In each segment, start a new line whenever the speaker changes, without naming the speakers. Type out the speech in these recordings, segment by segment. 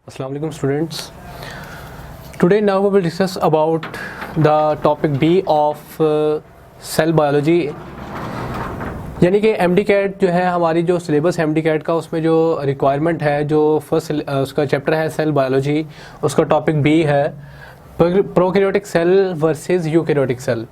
Assalamu alaikum students. Today now we will discuss about the topic B of cell biology. यानी कि MD cat जो है हमारी जो सिलेबस है एमडी कैट का उसमें जो रिक्वायरमेंट है जो फर्स्ट उसका चैप्टर है सेल बायोलॉजी, उसका टॉपिक बी है prokaryotic cell versus eukaryotic cell.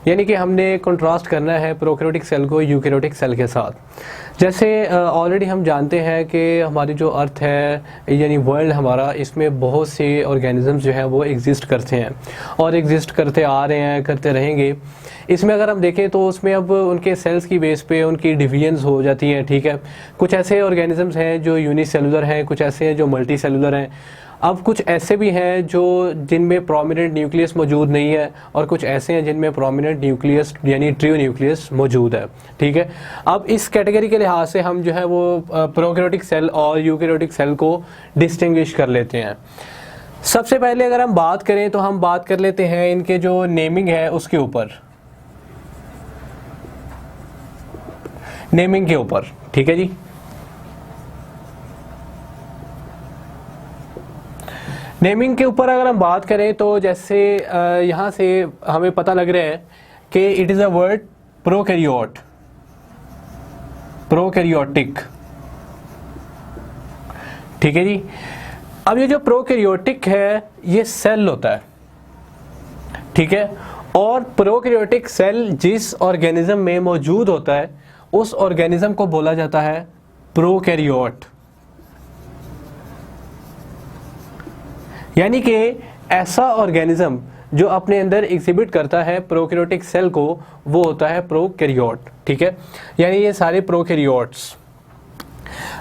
यानी कि हमने कंट्रास्ट करना है प्रोकैरियोटिक सेल को यूकैरियोटिक सेल के साथ। जैसे ऑलरेडी हम जानते हैं कि हमारी जो अर्थ है यानी वर्ल्ड हमारा, इसमें बहुत से ऑर्गेनिजम्स जो है वो एग्जिस्ट करते हैं और एग्जिस्ट करते आ रहे हैं, करते रहेंगे। इसमें अगर हम देखें तो उसमें अब उनके सेल्स की बेस पे उनकी डिवीजन्स हो जाती हैं, ठीक है। कुछ ऐसे ऑर्गेनिजम्स हैं जो यूनिसेलुलर हैं, कुछ ऐसे हैं जो मल्टी सेलुलर हैं। अब कुछ ऐसे भी हैं जो जिनमें प्रोमिनेंट न्यूक्लियस मौजूद नहीं है और कुछ ऐसे हैं जिनमें प्रोमिनेंट न्यूक्लियस यानी ट्रू न्यूक्लियस मौजूद है, ठीक है। अब इस कैटेगरी के लिहाज से हम जो है वो प्रोकैरियोटिक सेल और यूकैरियोटिक सेल को डिस्टिंग्विश कर लेते हैं। सबसे पहले अगर हम बात करें तो हम बात कर लेते हैं इनके जो नेमिंग है उसके ऊपर, नेमिंग के ऊपर, ठीक है जी। नेमिंग के ऊपर अगर हम बात करें तो जैसे यहाँ से हमें पता लग रहा है कि it is a word prokaryote, prokaryotic, ठीक है जी। अब ये जो प्रोकैरियोटिक है ये सेल होता है, ठीक है। और प्रोकैरियोटिक सेल जिस ऑर्गेनिज्म में मौजूद होता है उस ऑर्गेनिज्म को बोला जाता है प्रोकैरियोट। यानी कि ऐसा ऑर्गेनिज्म जो अपने अंदर एग्जिबिट करता है प्रोकैरियोटिक सेल को वो होता है प्रोकैरियोट, ठीक है। यानी ये सारे प्रोकैरियोट्स।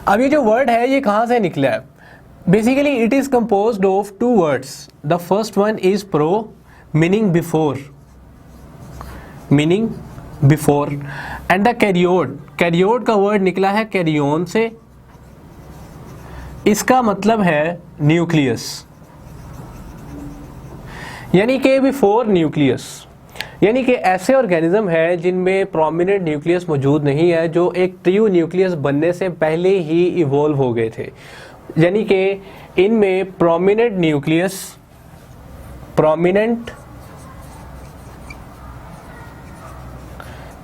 अब ये जो वर्ड है ये कहाँ से निकला है? Basically it is composed of two words. The first one is pro meaning before, meaning before, and the karyote, karyote का वर्ड निकला है कैरियोन से, इसका मतलब है न्यूक्लियस, यानी कि बिफोर न्यूक्लियस। यानी कि ऐसे ऑर्गेनिज्म है जिनमें प्रोमिनेंट न्यूक्लियस मौजूद नहीं है, जो एक ट्रू न्यूक्लियस बनने से पहले ही इवॉल्व हो गए थे। यानी कि इनमें prominent nucleus, prominent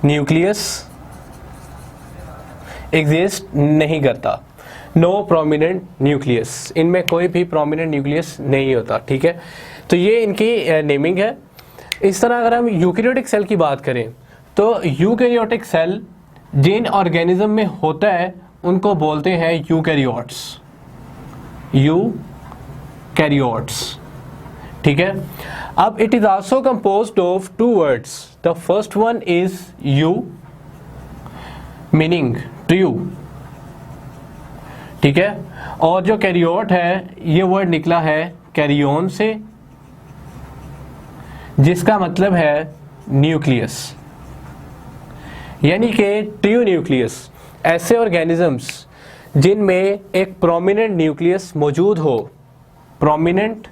nucleus exist नहीं करता। नो प्रोमिनेंट न्यूक्लियस, इनमें कोई भी प्रोमिनेंट न्यूक्लियस नहीं होता, ठीक है। तो ये इनकी नेमिंग है। इस तरह अगर हम यूकैरियोटिक सेल की बात करें तो यूकैरियोटिक सेल जिन ऑर्गेनिज्म में होता है उनको बोलते हैं यूकैरियोट्स, यूकैरियोट्स, ठीक है। अब it is also composed of two words. The first one is eu meaning true, ठीक है। और जो कैरियोट है ये वर्ड निकला है कैरियोन से, जिसका मतलब है न्यूक्लियस, यानी कि ट्रू न्यूक्लियस। ऐसे ऑर्गेनिजम्स जिनमें एक प्रोमिनेंट न्यूक्लियस मौजूद हो, प्रोमिनेंट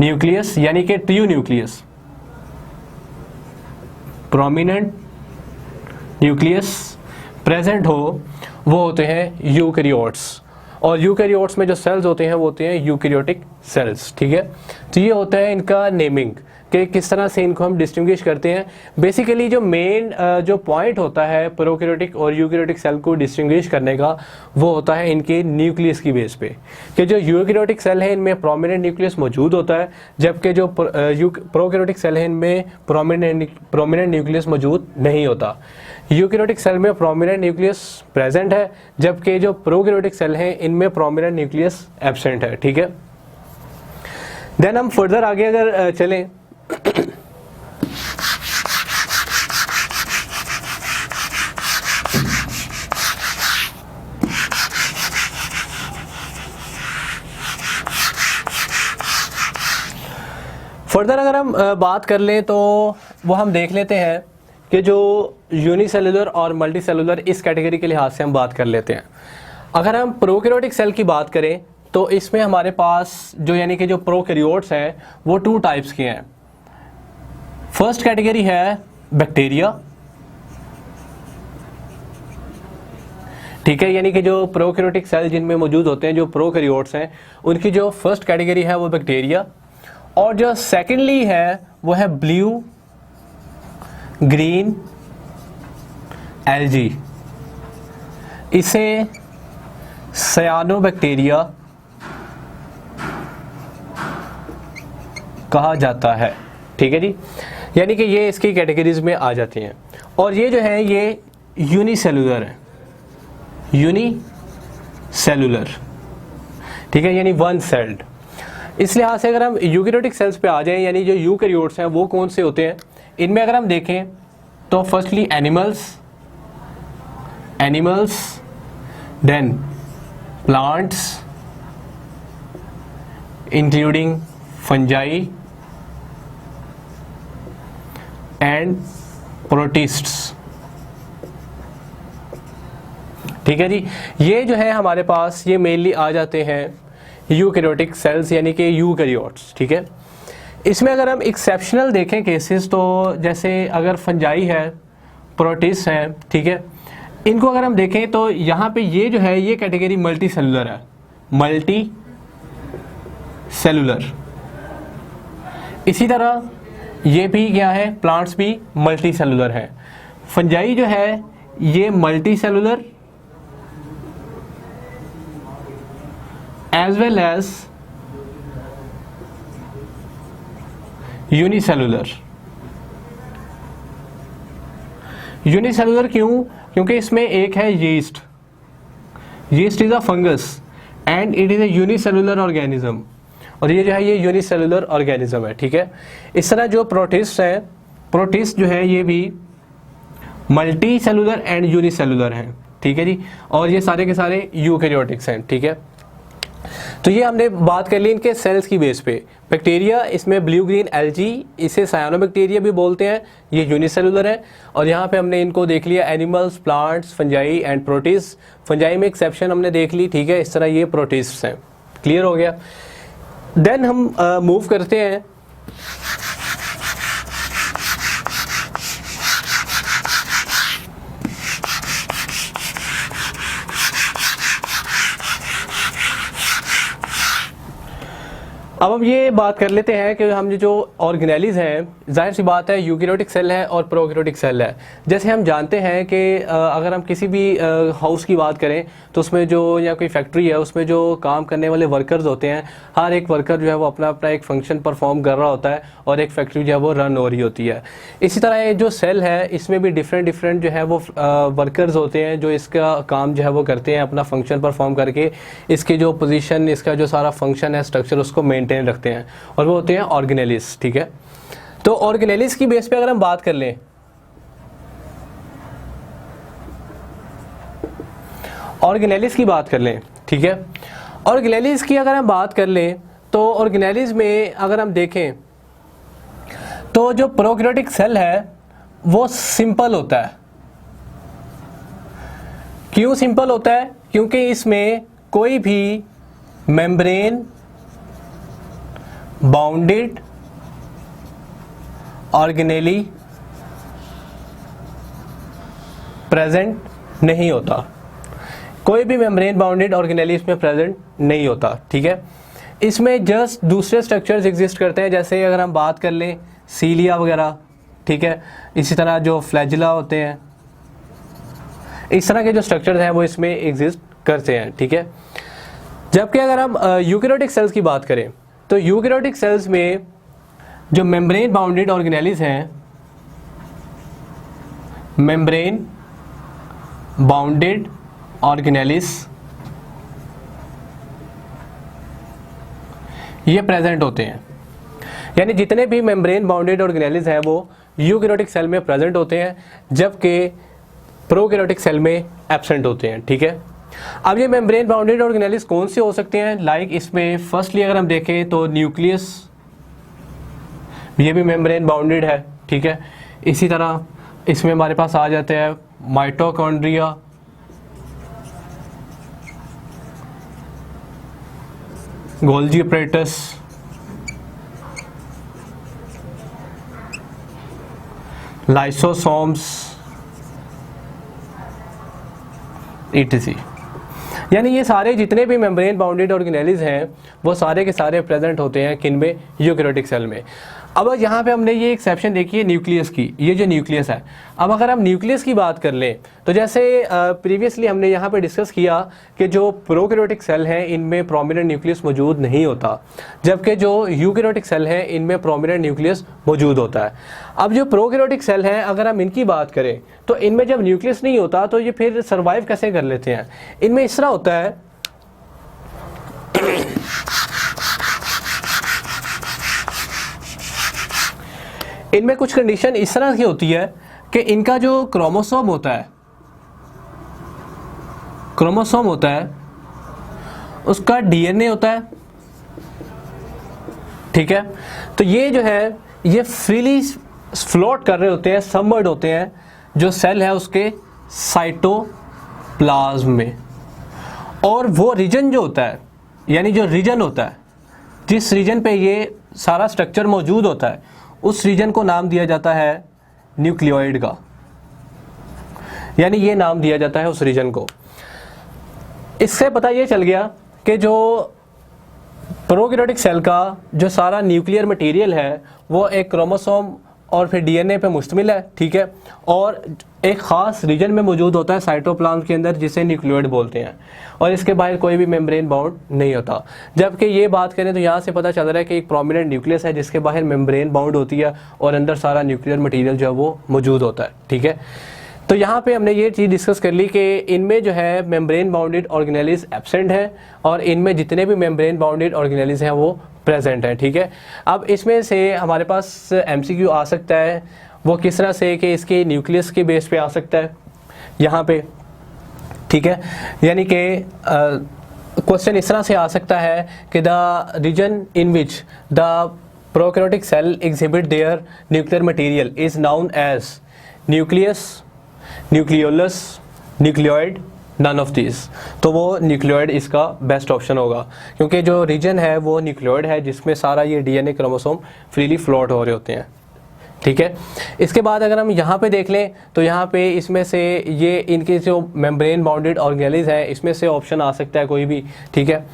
न्यूक्लियस यानी कि true nucleus, prominent nucleus present हो, वो होते हैं यूकैरियोट्स। और यूकैरियोट्स में जो सेल्स होते हैं वो होते हैं यूकैरियोटिक सेल्स, ठीक है। तो ये होता है इनका नेमिंग कि किस तरह से इनको हम डिस्टिंग्विश करते हैं। बेसिकली जो मेन जो पॉइंट होता है प्रोकैरियोटिक और यूकैरियोटिक सेल को डिस्टिंग्विश करने का वो होता है इनके न्यूक्लियस की बेस पे, कि जो यूकैरियोटिक सेल है इनमें प्रोमिनेंट न्यूक्लियस मौजूद होता है, जबकि जो प्रोकैरियोटिक सेल है इनमें प्रोमिनेंट न्यूक्लियस मौजूद नहीं होता। यूकैरियोटिक सेल में प्रोमिनेंट न्यूक्लियस प्रेजेंट है, जबकि जो प्रोकैरियोटिक सेल हैं इनमें प्रोमिनेंट न्यूक्लियस एब्सेंट है, ठीक है। देन हम फर्दर आगे अगर चलें फर्दर अगर हम बात कर लें तो वो हम देख लेते हैं कि जो यूनिसेलुलर और मल्टी सेलुलर इस कैटेगरी के लिहाज से हम बात कर लेते हैं। अगर हम प्रोकैरियोटिक सेल की बात करें तो इसमें हमारे पास जो यानी कि जो प्रोकैरियोट्स हैं वो टू टाइप्स के हैं। फर्स्ट कैटेगरी है बैक्टीरिया, ठीक है, यानी कि जो प्रोकैरियोटिक सेल जिनमें मौजूद होते हैं, जो प्रोकैरियोट्स हैं, उनकी जो फर्स्ट कैटेगरी है वो बैक्टीरिया, और जो सेकेंडली है वो है ब्लू ग्रीन एल्गी। इसे सायानोबैक्टीरिया कहा जाता है। ठीक है जी, यानी कि ये इसकी कैटेगरीज में आ जाती हैं। और ये जो है ये यूनिसेलुलर है, यूनिसेलुलर, ठीक है, यानी वन सेल्ड। इस लिहाज से अगर हम यूकैरियोटिक सेल्स पे आ जाएं, यानी जो यूकैरियोट्स हैं वो कौन से होते हैं, इनमें अगर हम देखें तो firstly animals, then plants including fungi and protists. ठीक है जी, ये जो है हमारे पास ये मेनली आ जाते हैं यूकैरियोटिक सेल्स यानी कि यूकैरियोट्स। ठीक है, इसमें अगर हम एक्सेप्शनल देखें केसेस, तो जैसे अगर फंजाई है, प्रोटिस्ट है, ठीक है, इनको अगर हम देखें तो यहाँ पे ये जो है ये कैटेगरी मल्टी सेलुलर है, मल्टी सेलुलर। इसी तरह ये भी क्या है, प्लांट्स भी मल्टी सेलुलर है। फंजाई जो है ये multicellular as well as unicellular. Unicellular क्यों? क्योंकि इसमें एक है yeast is a fungus and it is a unicellular organism, और ये जो है ये यूनिसेलुलर ऑर्गेनिज्म है। ठीक है, इस तरह जो प्रोटिस्ट है, प्रोटिस्ट जो है ये भी मल्टी सेलुलर एंड यूनिसेलुलर हैं। ठीक है जी, और ये सारे के सारे यूकैरियोटिक्स हैं। ठीक है, तो ये हमने बात कर ली इनके सेल्स की बेस पे। बैक्टीरिया, इसमें ब्लू ग्रीन एल्गी, इसे सायानोबैक्टीरिया भी बोलते हैं, ये यूनिसेलुलर है। और यहाँ पे हमने इनको देख लिया, animals, plants, fungi and protist. Fungi में एक्सेप्शन हमने देख ली। ठीक है, इस तरह ये प्रोटिस्ट हैं। क्लियर हो गया। देन हम मूव करते हैं अब हम ये बात कर लेते हैं कि हम जो ऑर्गेनेलीज हैं, जाहिर सी बात है यूकैरियोटिक सेल है और प्रोकैरियोटिक सेल है। जैसे हम जानते हैं कि अगर हम किसी भी हाउस की बात करें तो उसमें जो, या कोई फैक्ट्री है, उसमें जो काम करने वाले वर्कर्स होते हैं, हर एक वर्कर जो है वो अपना अपना एक फंक्शन परफॉर्म कर रहा होता है और एक फैक्ट्री जो है वो रन हो रही होती है। इसी तरह ये जो सेल है इसमें भी डिफरेंट जो है वो वर्कर्स होते हैं जो इसका काम जो है वो करते हैं, अपना फंक्शन परफॉर्म करके इसकी जो पोजीशन, इसका जो सारा फंक्शन है, स्ट्रक्चर, उसको मेंटेन रखते हैं, और वो होते हैं ऑर्गेनेलिस। ठीक है, तो ऑर्गेनेलिस की बेस पे अगर हम बात कर लें, ऑर्गेनेलिस की बात कर लें, ठीक है, ऑर्गेनेलिस की अगर हम बात कर लें तो ऑर्गेनेलिस में अगर हम देखें तो जो प्रोकैरियोटिक सेल है वो सिंपल होता है। क्यों सिंपल होता है? क्योंकि इसमें कोई भी मेम्ब्रेन बाउंडेड ऑर्गेनेली प्रेजेंट नहीं होता। कोई भी मेम्ब्रेन बाउंडेड ऑर्गेनेली इसमें प्रेजेंट नहीं होता। ठीक है, इसमें जस्ट दूसरे स्ट्रक्चर्स एग्जिस्ट करते हैं, जैसे अगर हम बात कर लें सीलिया वगैरह, ठीक है, इसी तरह जो फ्लैजिला होते हैं, इस तरह के जो स्ट्रक्चर्स हैं वो इसमें एग्जिस्ट करते हैं। ठीक है, जबकि अगर हम यूकैरियोटिक सेल्स की बात करें तो यूकैरियोटिक सेल्स में जो मेम्ब्रेन बाउंडेड ऑर्गेनेलीज हैं, मेम्ब्रेन बाउंडेड ऑर्गेनेलीज ये प्रेजेंट होते हैं। यानी जितने भी मेम्ब्रेन बाउंडेड ऑर्गेनेलीज हैं वो यूकैरियोटिक सेल में प्रेजेंट होते हैं, जबकि प्रोकैरियोटिक सेल में एब्सेंट होते हैं। ठीक है, अब ये मेम्ब्रेन बाउंडेड ऑर्गेनेलीज कौन से हो सकते हैं? लाइक इसमें फर्स्टली अगर हम देखें तो न्यूक्लियस, ये भी मेम्ब्रेन बाउंडेड है। ठीक है, इसी तरह इसमें हमारे पास आ जाते हैं mitochondria, Golgi apparatus, lysosomes, ETC। यानी ये सारे जितने भी मेम्ब्रेन बाउंडेड ऑर्गेनेलीज हैं वो सारे के सारे प्रेजेंट होते हैं किन में, यूकैरियोटिक सेल में। अब यहाँ पे हमने ये एक्सेप्शन देखी है न्यूक्लियस की, ये जो न्यूक्लियस है। अब अगर हम न्यूक्लियस की बात कर लें तो जैसे प्रीवियसली हमने यहाँ पे डिस्कस किया कि जो प्रोकैरियोटिक सेल हैं इनमें प्रोमिनेंट न्यूक्लियस मौजूद नहीं होता, जबकि जो यूकैरियोटिक सेल हैं इनमें प्रोमिनेंट न्यूक्लियस मौजूद होता है। अब जो प्रोकैरियोटिक सेल हैं अगर हम इनकी बात करें तो इनमें जब न्यूक्लियस नहीं होता तो ये फिर सर्वाइव कैसे कर लेते हैं। इनमें इस तरह होता है इनमें कुछ कंडीशन इस तरह की होती है कि इनका जो क्रोमोसोम होता है उसका DNA होता है, ठीक है। तो ये जो है ये फ्रीली फ्लोट कर रहे होते हैं, सबमर्ज होते हैं जो सेल है उसके साइटोप्लाज्म में। और वो रीजन जो होता है, यानी जो रीजन होता है जिस रीजन पे ये सारा स्ट्रक्चर मौजूद होता है, उस रीजन को नाम दिया जाता है न्यूक्लियोइड का, यानी ये नाम दिया जाता है उस रीजन को। इससे पता ये चल गया कि जो प्रोकैरियोटिक सेल का जो सारा न्यूक्लियर मटेरियल है वो एक क्रोमोसोम और फिर DNA पे मुश्तमिल है, ठीक है। और एक ख़ास रीजन में मौजूद होता है साइटोप्लाज्म के अंदर, जिसे न्यूक्लियोइड बोलते हैं, और इसके बाहर कोई भी मेम्ब्रेन बाउंड नहीं होता। जबकि ये बात करें तो यहाँ से पता चल रहा है कि एक प्रोमिनेंट न्यूक्लियस है जिसके बाहर मेम्ब्रेन बाउंड होती है और अंदर सारा न्यूक्लियर मटेरियल जो है वो मौजूद होता है, ठीक है। तो यहाँ पे हमने ये चीज़ डिस्कस कर ली कि इनमें जो है मेम्ब्रेन बाउंडेड ऑर्गेनेलीज एब्सेंट है और इनमें जितने भी मेम्ब्रेन बाउंडेड ऑर्गेनेलीज हैं वो प्रेजेंट है, ठीक है। अब इसमें से हमारे पास MCQ आ सकता है, वो किस तरह से कि इसके न्यूक्लियस के बेस पे आ सकता है यहाँ पे, ठीक है। यानी कि क्वेश्चन इस तरह से आ सकता है कि the region in which the prokaryotic cell exhibit their nuclear material is known as nucleus, nucleolus, nucleoid, none of this. तो वो न्यूक्लियोइड इसका बेस्ट ऑप्शन होगा, क्योंकि जो रीजन है वो न्यूक्लियोइड है जिसमें सारा ये DNA क्रोमोसोम फ्रीली फ्लोट हो रहे होते हैं, ठीक है। इसके बाद अगर हम यहाँ पे देख लें तो यहाँ पे इसमें से ये इनके जो मेम्ब्रेन बाउंडेड ऑर्गेनेलीज हैं इसमें से ऑप्शन आ सकता है कोई भी, ठीक है।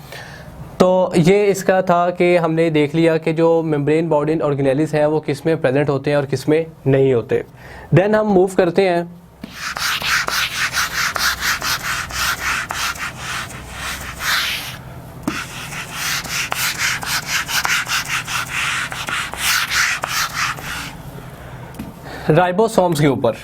तो ये इसका था कि हमने देख लिया कि जो मेम्ब्रेन बाउंडेड ऑर्गेनेलीज हैं वो किस में प्रेजेंट होते हैं और किस में नहीं होते। देन हम मूव करते हैं राइबोसोम्स के ऊपर।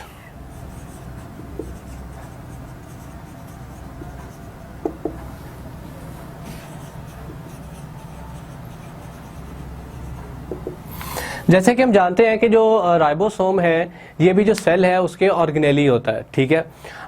जैसे कि हम जानते हैं कि जो राइबोसोम है ये भी जो सेल है उसके ऑर्गेनेली होता है, ठीक है।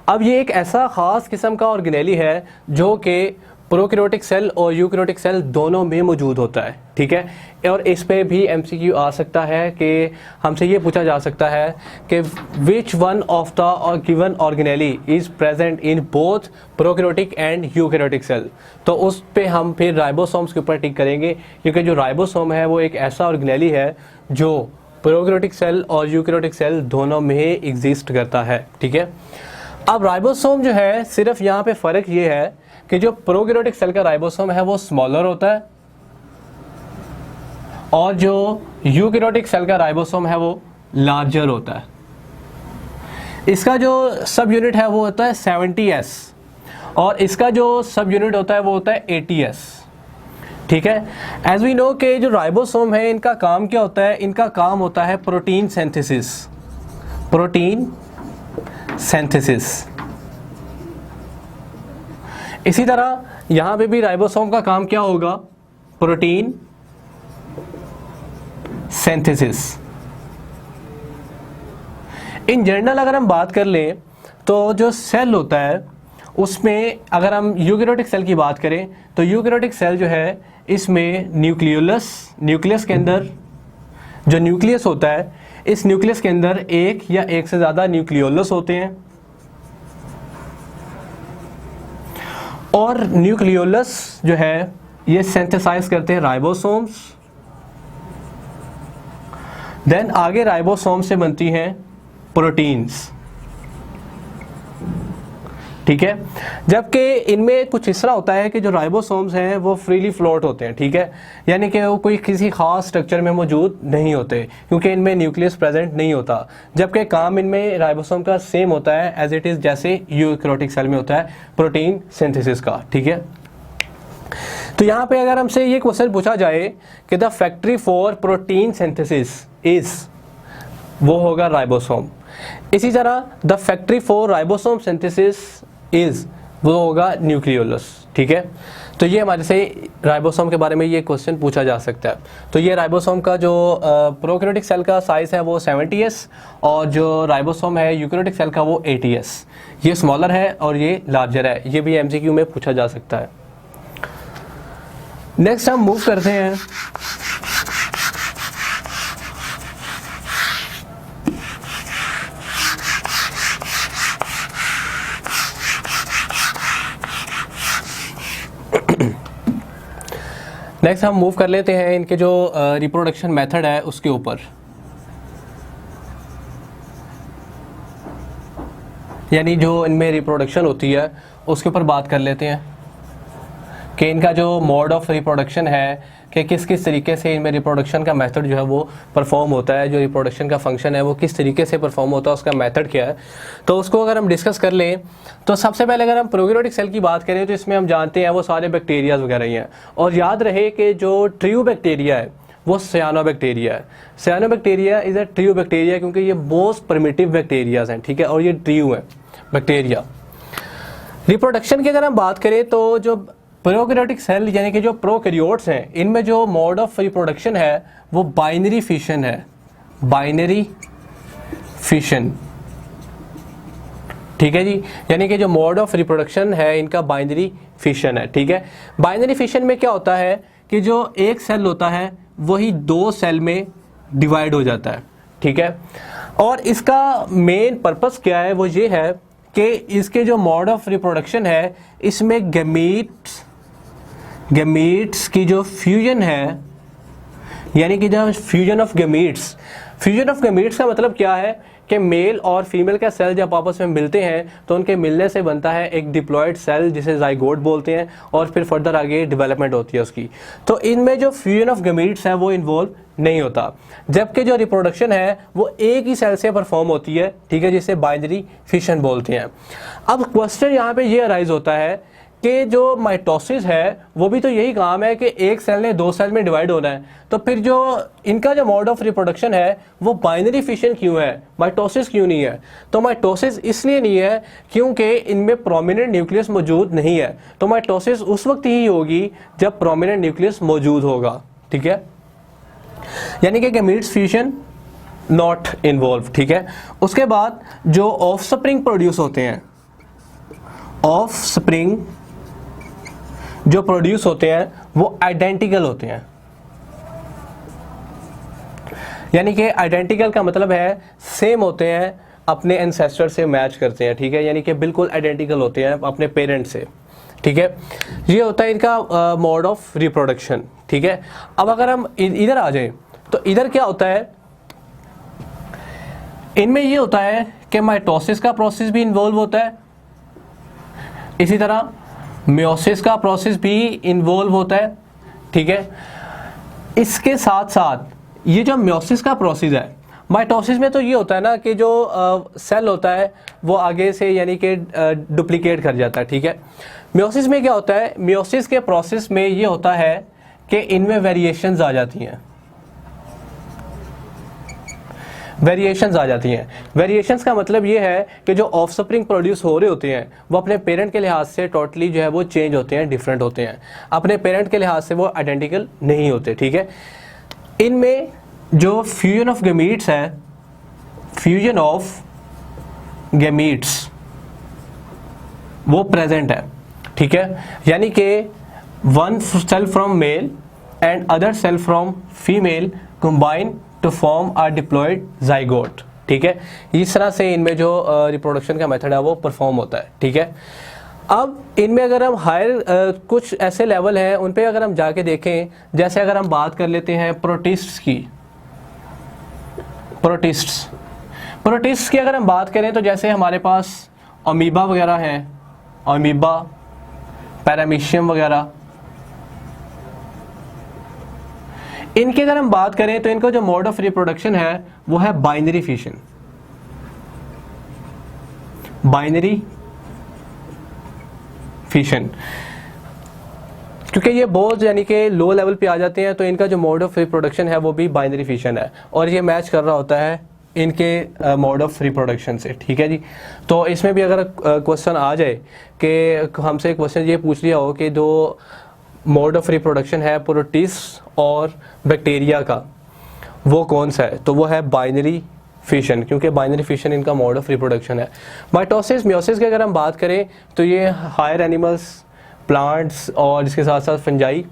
अब ये एक ऐसा ख़ास किस्म का ऑर्गेनेली है जो कि प्रोकैरियोटिक सेल और यूकैरियोटिक सेल दोनों में मौजूद होता है, ठीक है। और इस पे भी MCQ आ सकता है कि हमसे ये पूछा जा सकता है कि which one of the given organelle is present in both prokaryotic and eukaryotic cell. तो उस पे हम फिर राइबोसोम्स के ऊपर टिक करेंगे, क्योंकि जो राइबोसोम है वो एक ऐसा ऑर्गेनेली है जो प्रोकैरियोटिक सेल और यूकैरियोटिक सेल दोनों में ही एग्जिस्ट करता है, ठीक है। अब राइबोसोम जो है सिर्फ यहाँ पे फ़र्क ये है कि जो प्रोकैरियोटिक सेल का राइबोसोम है वो स्मॉलर होता है और जो यूकैरियोटिक सेल का राइबोसोम है वो लार्जर होता है। इसका जो सब यूनिट है वो होता है 70S और इसका जो सब यूनिट होता है वो होता है 80S, ठीक है। एज वी नो कि जो राइबोसोम है इनका काम क्या होता है, इनका काम होता है प्रोटीन सिंथेसिस, प्रोटीन सिंथेसिस। इसी तरह यहाँ पे भी राइबोसोम का काम क्या होगा, प्रोटीन सिंथेसिस। इन जनरल अगर हम बात कर लें तो जो सेल होता है उसमें अगर हम यूकैरियोटिक सेल की बात करें तो यूकैरियोटिक सेल जो है इसमें न्यूक्लियस के अंदर जो न्यूक्लियस होता है, इस न्यूक्लियस के अंदर एक या एक से ज़्यादा न्यूक्लियोलस होते हैं और न्यूक्लियोलस जो है ये सिंथेसाइज करते हैं राइबोसोम्स। देन आगे राइबोसोम से बनती हैं प्रोटीन्स, ठीक है। जबकि इनमें कुछ इस तरह होता है कि जो राइबोसोम्स हैं वो फ्रीली फ्लोट होते हैं, ठीक है, यानी कि वो कोई किसी खास स्ट्रक्चर में मौजूद नहीं होते क्योंकि इनमें न्यूक्लियस प्रेजेंट नहीं होता। जबकि काम इनमें राइबोसोम का सेम होता है एज इट इज़ जैसे यूकैरियोटिक सेल में होता है प्रोटीन सिंथेसिस का, ठीक है। तो यहाँ पे अगर हमसे ये क्वेश्चन पूछा जाए कि the factory for protein synthesis is, वो होगा राइबोसोम। इसी तरह the factory for ribosome synthesis is, वो होगा न्यूक्लियोलस, ठीक है। तो ये हमारे से राइबोसोम के बारे में ये क्वेश्चन पूछा जा सकता है। तो ये राइबोसोम का जो प्रोकैरियोटिक सेल का साइज़ है वो 70s और जो राइबोसोम है यूकैरियोटिक सेल का वो 80s। ये स्मॉलर है और ये लार्जर है, ये भी MCQ में पूछा जा सकता है। नेक्स्ट हम मूव करते हैं नेक्स्ट हम मूव कर लेते हैं इनके जो रिप्रोडक्शन मेथड है उसके ऊपर। यानी जो इनमें रिप्रोडक्शन होती है उसके ऊपर बात कर लेते हैं कि इनका जो मोड ऑफ रिप्रोडक्शन है कि किस किस तरीके से इनमें रिप्रोडक्शन का मेथड जो है वो परफॉर्म होता है, जो रिप्रोडक्शन का फंक्शन है वो किस तरीके से परफॉर्म होता है, उसका मेथड क्या है। तो उसको अगर हम डिस्कस कर लें तो सबसे पहले अगर हम प्रोकैरियोटिक सेल की बात करें तो इसमें हम जानते हैं वो सारे बैक्टीरियाज वगैरह ही हैं। और याद रहे कि जो ट्रियो बैक्टीरिया है वो सियानोबैक्टीरिया है। सियानोबैक्टीरिया इज़ अ ट्रियो बैक्टीरिया क्योंकि ये मोस्ट प्रिमिटिव बैक्टीरियाज हैं, ठीक है, और ये ट्रियो है बैक्टीरिया। रिप्रोडक्शन की अगर हम बात करें तो जो प्रोकैरियोटिक सेल यानी कि जो प्रोकैरियोट्स हैं इनमें जो मोड ऑफ रिप्रोडक्शन है वो बाइनरी फिशन है, बाइनरी फिशन, ठीक है जी। यानी कि जो मोड ऑफ रिप्रोडक्शन है इनका बाइनरी फिशन है, ठीक है। बाइनरी फिशन में क्या होता है कि जो एक सेल होता है वही दो सेल में डिवाइड हो जाता है, ठीक है। और इसका मेन पर्पस क्या है वो ये है कि इसके जो मोड ऑफ रिप्रोडक्शन है इसमें गैमीट्स की जो फ्यूजन है, यानी कि जो फ्यूजन ऑफ गैमीट्स का मतलब क्या है कि मेल और फीमेल का सेल जब आपस में मिलते हैं तो उनके मिलने से बनता है एक डिप्लॉयड सेल जिसे जाइगोट बोलते हैं और फिर फर्दर आगे डेवलपमेंट होती है उसकी। तो इनमें जो फ्यूजन ऑफ गैमीट्स है वो इन्वॉल्व नहीं होता, जबकि जो रिप्रोडक्शन है वो एक ही सेल से परफॉर्म होती है, ठीक है, जिसे बाइनरी फिशन बोलते हैं। अब क्वेश्चन यहाँ पे ये अराइज होता है कि जो माइटोसिस है वो भी तो यही काम है कि एक सेल ने दो सेल में डिवाइड होना है, तो फिर जो इनका जो मोड ऑफ रिप्रोडक्शन है वो बाइनरी फिशन क्यों है, माइटोसिस क्यों नहीं है? तो माइटोसिस इसलिए नहीं है क्योंकि इनमें प्रोमिनेंट न्यूक्लियस मौजूद नहीं है। तो माइटोसिस उस वक्त ही होगी जब प्रोमिनेंट न्यूक्लियस मौजूद होगा, ठीक है, यानी कि गैमीट्स फ्यूजन नॉट इन्वॉल्व, ठीक है। उसके बाद जो ऑफस्प्रिंग प्रोड्यूस होते हैं, ऑफस्प्रिंग जो प्रोड्यूस होते हैं वो आइडेंटिकल होते हैं, यानी कि आइडेंटिकल का मतलब है सेम होते हैं, अपने एंसेस्टर से मैच करते हैं, ठीक है, यानी कि बिल्कुल आइडेंटिकल होते हैं अपने पेरेंट से, ठीक है। ये होता है इनका मोड ऑफ रिप्रोडक्शन, ठीक है। अब अगर हम इधर आ जाएं तो इधर क्या होता है, इनमें ये होता है कि माइटोसिस का प्रोसेस भी इन्वॉल्व होता है, इसी तरह मियोसिस का प्रोसेस भी इन्वॉल्व होता है, ठीक है। इसके साथ साथ ये जो मियोसिस का प्रोसेस है, माइटोसिस में तो ये होता है ना कि जो सेल होता है वो आगे से यानी कि डुप्लीकेट कर जाता है, ठीक है। मियोसिस में क्या होता है, मियोसिस के प्रोसेस में ये होता है कि इनमें वेरिएशंस आ जाती हैं, वेरिएशंस का मतलब ये है कि जो ऑफस्प्रिंग प्रोड्यूस हो रहे होते हैं वो अपने पेरेंट के लिहाज से टोटली जो है वो चेंज होते हैं, डिफरेंट होते हैं, अपने पेरेंट के लिहाज से वो आइडेंटिकल नहीं होते, ठीक है। इनमें जो फ्यूजन ऑफ गैमीट्स है, फ्यूजन ऑफ गैमीट्स वो प्रेजेंट है, ठीक है, यानी कि one cell from male and other cell from female combine to form a diploid zygote, ठीक है। इस तरह से इनमें जो रिप्रोडक्शन का मेथड है वो परफॉर्म होता है, ठीक है। अब इनमें अगर हम हायर कुछ ऐसे लेवल हैं उन पे अगर हम जाके देखें, जैसे अगर हम बात कर लेते हैं प्रोटिस्ट्स की, प्रोटिस्ट्स की अगर हम बात करें तो जैसे हमारे पास अमीबा वगैरह हैं, अमीबा, पैरामीशियम वगैरह। इनकी अगर हम बात करें तो इनका जो मोड ऑफ रिप्रोडक्शन है वो है बाइनरी फिशन। बाइनरी फिशन, क्योंकि ये बहुत यानी कि लो लेवल पे आ जाते हैं तो इनका जो मोड ऑफ रिप्रोडक्शन है वो भी बाइनरी फिशन है, और ये मैच कर रहा होता है इनके मोड ऑफ रिप्रोडक्शन से। ठीक है जी। तो इसमें भी अगर क्वेश्चन आ जाए कि हमसे क्वेश्चन ये पूछ लिया हो कि जो मोड ऑफ रिप्रोडक्शन है प्रोटिस्ट और बैक्टीरिया का वो कौन सा है, तो वो है बाइनरी फिशन, क्योंकि बाइनरी फिशन इनका मोड ऑफ रिप्रोडक्शन है। माइटोसिस मियोसिस की अगर हम बात करें तो ये हायर एनिमल्स, प्लांट्स और इसके साथ साथ फंजाई,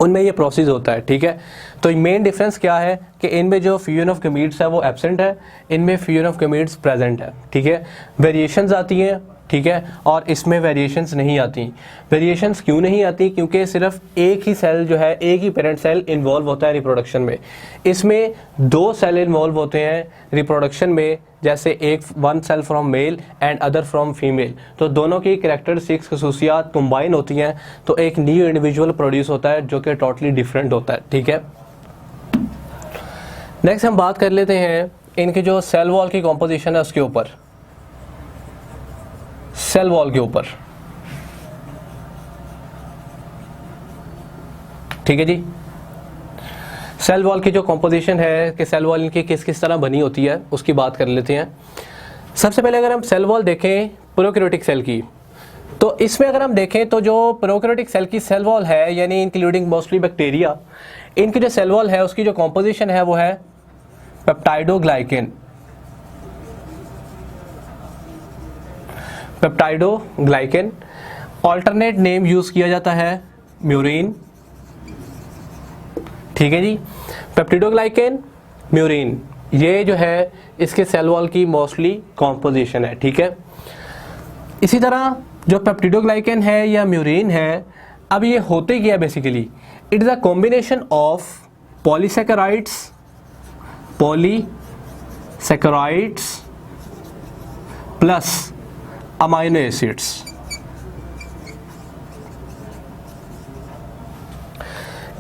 उनमें ये प्रोसेस होता है। ठीक है। तो मेन डिफरेंस क्या है कि इनमें जो फ्यूजन ऑफ गमीट्स है वो एब्सेंट है, इनमें फ्यूजन ऑफ गमीट्स प्रेजेंट है। ठीक है। वेरिएशंस आती हैं, ठीक है, और इसमें वेरिएशंस नहीं आती। वेरिएशंस क्यों नहीं आती? क्योंकि सिर्फ एक ही सेल जो है, एक ही पेरेंट सेल इन्वॉल्व होता है रिप्रोडक्शन में। इसमें दो सेल इन्वॉल्व होते हैं रिप्रोडक्शन में, जैसे एक one cell from male and other from female, तो दोनों की कैरेक्टरिस्टिक्स खसूसियात कंबाइन होती हैं, तो एक न्यू इंडिविजुअल प्रोड्यूस होता है जो कि टोटली डिफरेंट होता है। ठीक है। नेक्स्ट हम बात कर लेते हैं इनके जो सेल वॉल की कॉम्पोजिशन है उसके ऊपर। सेल वॉल के ऊपर, ठीक है जी। सेल वॉल की जो कॉम्पोजिशन है कि सेल वॉल इनकी किस किस तरह बनी होती है उसकी बात कर लेते हैं। सबसे पहले अगर हम सेल वॉल देखें प्रोकैरियोटिक सेल की, तो इसमें अगर हम देखें तो जो प्रोकैरियोटिक सेल की सेल वॉल है, यानी इंक्लूडिंग मोस्टली बैक्टीरिया, इनकी जो सेल वॉल है उसकी जो कॉम्पोजिशन है वो है peptidoglycan. Peptidoglycan, alternate name use किया जाता है म्यूरिन। ठीक है जी। पेप्टिडोग्लाइकेन, म्यूरिन, ये जो है इसके सेल वॉल की मोस्टली कॉम्पोजिशन है। ठीक है। इसी तरह जो पेप्टिडोग्लाइकेन है या म्यूरिन है, अब ये होते क्या basically, it is a combination of polysaccharides plus amino acids.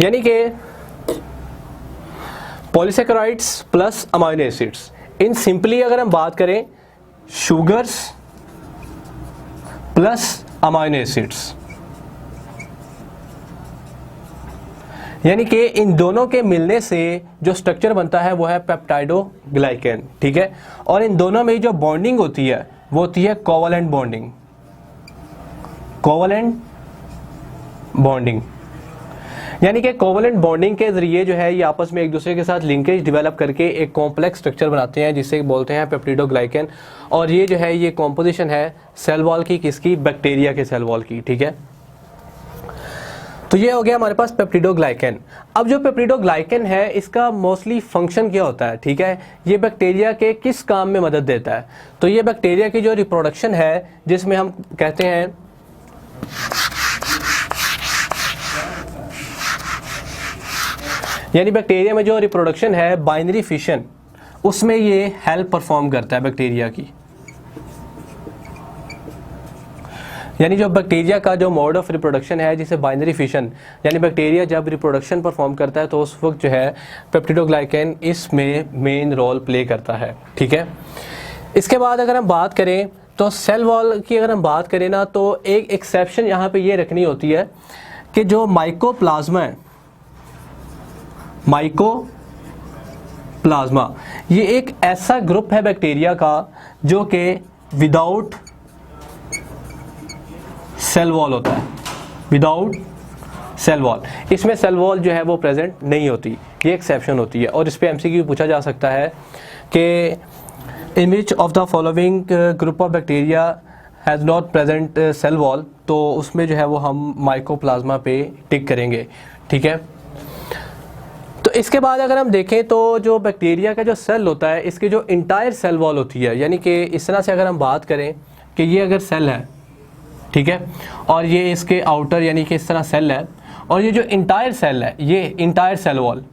यानी कि पॉलीसैकेराइड्स प्लस अमाइनो एसिड्स। इन सिंपली अगर हम बात करें, शुगर्स प्लस अमाइनो एसिड्स, यानी कि इन दोनों के मिलने से जो स्ट्रक्चर बनता है वो है पेप्टाइडोग्लाइकेन। ठीक है। और इन दोनों में जो बॉन्डिंग होती है वो होती है कोवलेंट बॉन्डिंग। कोवलेंट बॉन्डिंग, यानी कि कोवलेंट बॉन्डिंग के जरिए जो है ये आपस में एक दूसरे के साथ लिंकेज डेवलप करके एक कॉम्प्लेक्स स्ट्रक्चर बनाते हैं जिसे बोलते हैं पेप्टिडोग्लाइकेन। और ये जो है ये कॉम्पोजिशन है सेल वॉल की, किसकी? बैक्टीरिया के सेल वॉल की। ठीक है। तो ये हो गया हमारे पास पेप्टिडोग्लाइकेन। अब जो पेप्टिडोग्लाइकेन है इसका मोस्टली फंक्शन क्या होता है? ठीक है। ये बैक्टीरिया के किस काम में मदद देता है? तो ये बैक्टीरिया की जो रिप्रोडक्शन है, जिसमें हम कहते हैं यानी बैक्टीरिया में जो रिप्रोडक्शन है बाइनरी फिशन, उसमें ये हेल्प परफॉर्म करता है बैक्टीरिया की। यानी जो बैक्टीरिया का जो मोड ऑफ रिप्रोडक्शन है जिसे बाइनरी फिशन, यानी बैक्टीरिया जब रिप्रोडक्शन परफॉर्म करता है तो उस वक्त जो है पेप्टिडोग्लाइकेन इसमें मेन रोल प्ले करता है। ठीक है। इसके बाद अगर हम बात करें तो सेल वॉल की अगर हम बात करें ना, तो एक एक्सेप्शन यहाँ पे ये रखनी होती है कि जो माइकोप्लाज्मा है, माइकोप्लाज्मा, ये एक ऐसा ग्रुप है बैक्टीरिया का जो कि विदाउट सेल वॉल होता है, विदाउट सेल वॉल। इसमें सेल वॉल जो है वो प्रेजेंट नहीं होती, ये एक्सेप्शन होती है। और इस पे एमसीक्यू पूछा जा सकता है कि in which of the following group of bacteria has not present cell wall, तो उसमें जो है वो हम माइकोप्लाज्मा पे टिक करेंगे। ठीक है। तो इसके बाद अगर हम देखें तो जो बैक्टीरिया का जो सेल होता है इसकी जो इंटायर सेल वॉल होती है, यानी कि इस तरह से अगर हम बात करें कि ये अगर सेल है, ठीक है, और ये इसके आउटर यानी कि इस तरह सेल है, और ये जो इंटायर सेल है ये entire cell wall,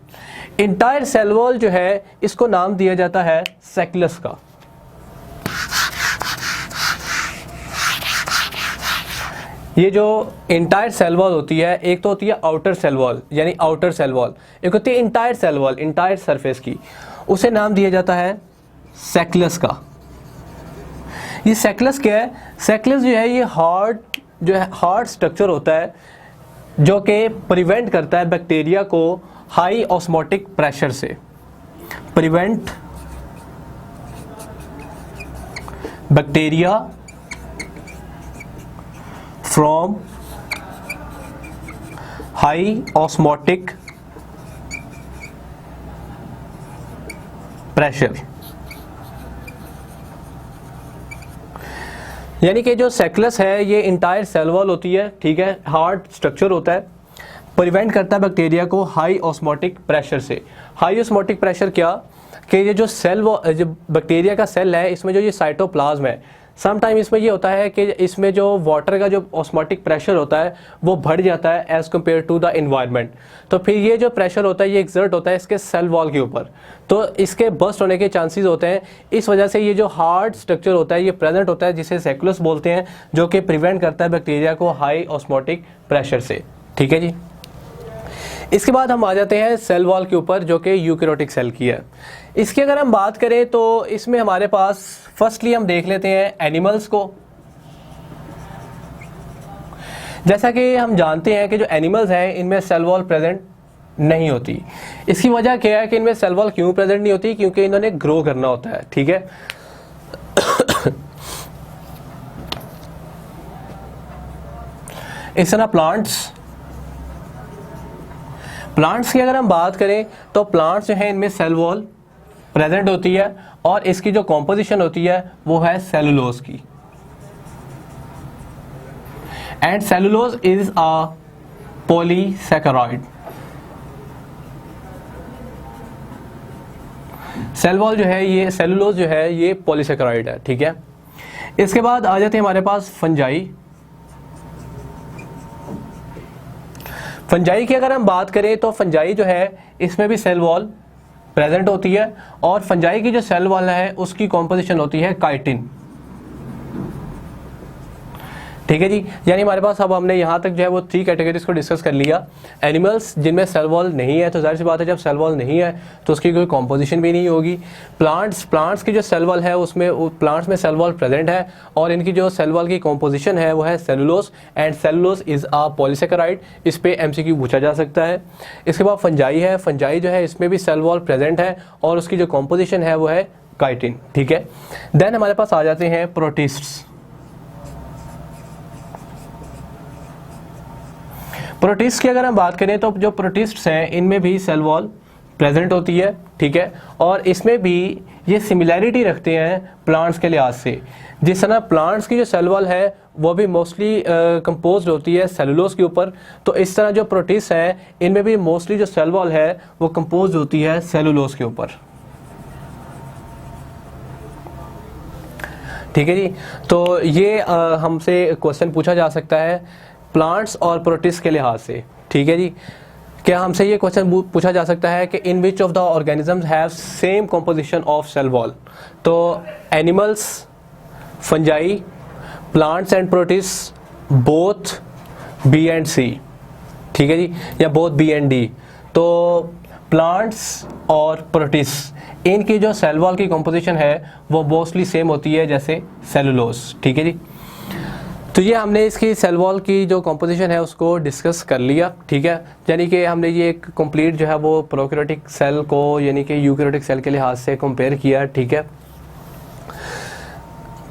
entire cell wall जो है इसको नाम दिया जाता है सैक्युलस का। ये जो इंटायर सेल वॉल होती है, एक तो होती है आउटर सेल वॉल यानी आउटर सेल वॉल, एक होती है entire cell wall entire surface की, उसे नाम दिया जाता है सैक्लस का। ये सैक्लस क्या है? सैक्लस जो है ये हार्ड स्ट्रक्चर होता है जो कि प्रिवेंट करता है बैक्टीरिया को हाई ऑस्मोटिक प्रेशर से, prevent bacteria from high osmotic pressure. यानी कि जो सैक्लस है ये इंटायर सेल वॉल होती है, ठीक है, हार्ड स्ट्रक्चर होता है, प्रिवेंट करता है बैक्टीरिया को हाई ऑस्मोटिक प्रेशर से। हाई ऑस्मोटिक प्रेशर क्या कि ये जो जो बैक्टीरिया का सेल है इसमें जो ये साइटोप्लाज्म है, सम टाइम इसमें ये होता है कि इसमें जो वाटर का जो ऑस्मोटिक प्रेशर होता है वो बढ़ जाता है as compare to the environment. तो फिर ये जो प्रेशर होता है ये एक्सर्ट होता है इसके सेल वॉल के ऊपर, तो इसके बस्ट होने के चांसेस होते हैं। इस वजह से ये जो हार्ड स्ट्रक्चर होता है ये प्रेजेंट होता है, जिसे सैक्लस बोलते हैं, जो कि प्रिवेंट करता है बैक्टीरिया को हाई ऑस्मोटिक प्रेशर से। ठीक है जी। इसके बाद हम आ जाते हैं सेल वॉल के ऊपर जो कि यूकैरियोटिक सेल की है। इसकी अगर हम बात करें तो इसमें हमारे पास फर्स्टली हम देख लेते हैं एनिमल्स को। जैसा कि हम जानते हैं कि जो एनिमल्स हैं इनमें सेल वॉल प्रेजेंट नहीं होती। इसकी वजह क्या है कि इनमें सेल वॉल क्यों प्रेजेंट नहीं होती? क्योंकि इन्होंने ग्रो करना होता है। ठीक है। इस तरह प्लांट्स की अगर हम बात करें तो प्लांट्स जो है इनमें सेल वॉल प्रेजेंट होती है और इसकी जो कॉम्पोजिशन होती है वो है सेलुलोज की। And cellulose is a polysaccharide. Cell wall जो है ये सेलुलोज जो है ये पॉलीसैकेराइड है। ठीक है। इसके बाद आ जाते हैं हमारे पास फंजाई। फंजाई की अगर हम बात करें तो फंजाई जो है इसमें भी सेल वॉल प्रेजेंट होती है और फंजाई की जो सेल वॉल है उसकी कॉम्पोजिशन होती है काइटिन। ठीक है जी। यानी हमारे पास अब हमने यहाँ तक जो है वो 3 कैटेगरीज को डिस्कस कर लिया। एनिमल्स जिनमें सेल वॉल नहीं है, तो जाहिर सी बात है जब सेल वॉल नहीं है तो उसकी कोई कॉम्पोजिशन भी नहीं होगी। प्लांट्स की जो सेल वॉल है उसमें प्लांट्स में सेल वॉल प्रेजेंट है और इनकी जो सेल वॉल की कॉम्पोजिशन है वो है cellulose, and cellulose is a polysaccharide. इस पे MCQ पूछा जा सकता है। इसके बाद फंजाई है। फंजाई जो है इसमें भी सेल वॉल प्रेजेंट है और उसकी जो कॉम्पोजिशन है वो है काइटिन। ठीक है। देन हमारे पास आ जाते हैं प्रोटिस्ट्स। प्रोटिस्ट की अगर हम बात करें तो जो प्रोटिस्ट्स हैं इनमें भी सेल वॉल प्रेजेंट होती है। ठीक है। और इसमें भी ये सिमिलैरिटी रखते हैं प्लांट्स के लिहाज से। जिस तरह प्लांट्स की जो सेल वॉल है वो भी मोस्टली कंपोज्ड होती है सेलुलोज के ऊपर, तो इस तरह जो प्रोटिस्ट हैं इनमें भी मोस्टली जो सेल वॉल है वो कंपोज्ड होती है सेलुलोज के ऊपर। ठीक है जी। तो ये हमसे क्वेश्चन पूछा जा सकता है प्लांट्स और प्रोटिस्ट के लिहाज से। ठीक है जी। क्या हमसे ये क्वेश्चन पूछा जा सकता है कि in which of the organisms have same composition of cell wall? तो animals, fungi, plants and protist both B and C। ठीक है जी। या बोथ B एंड D। तो प्लांट्स और प्रोटिस्ट इनकी जो सेल वॉल की कॉम्पोजिशन है वो मोस्टली सेम होती है जैसे सेलुलोज। ठीक है जी। तो ये हमने इसकी सेल वॉल की जो कॉम्पोजिशन है उसको डिस्कस कर लिया। ठीक है। यानी कि हमने ये एक कंप्लीट जो है वो प्रोकैरियोटिक सेल को यानी कि यूकैरियोटिक सेल के लिहाज से कंपेयर किया। ठीक है।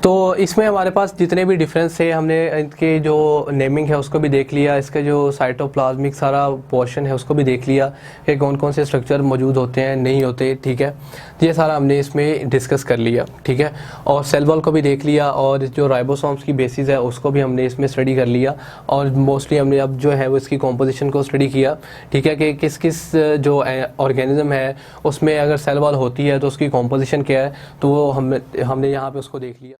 तो इसमें हमारे पास जितने भी डिफरेंस है हमने इनके जो नेमिंग है उसको भी देख लिया, इसका जो साइटोप्लाज्मिक सारा पोर्शन है उसको भी देख लिया कि कौन कौन से स्ट्रक्चर मौजूद होते हैं नहीं होते। ठीक है। ये सारा हमने इसमें डिस्कस कर लिया। ठीक है। और सेल वॉल को भी देख लिया और जो राइबोसोम्स की बेसिस है उसको भी हमने इसमें स्टडी कर लिया और मोस्टली हमने अब जो है वो इसकी कॉम्पोजिशन को स्टडी किया। ठीक है। कि किस किस जो ऑर्गेनिज्म है उसमें अगर सेल वॉल होती है तो उसकी कॉम्पोजिशन क्या है, तो वो हमने यहाँ पर उसको देख लिया।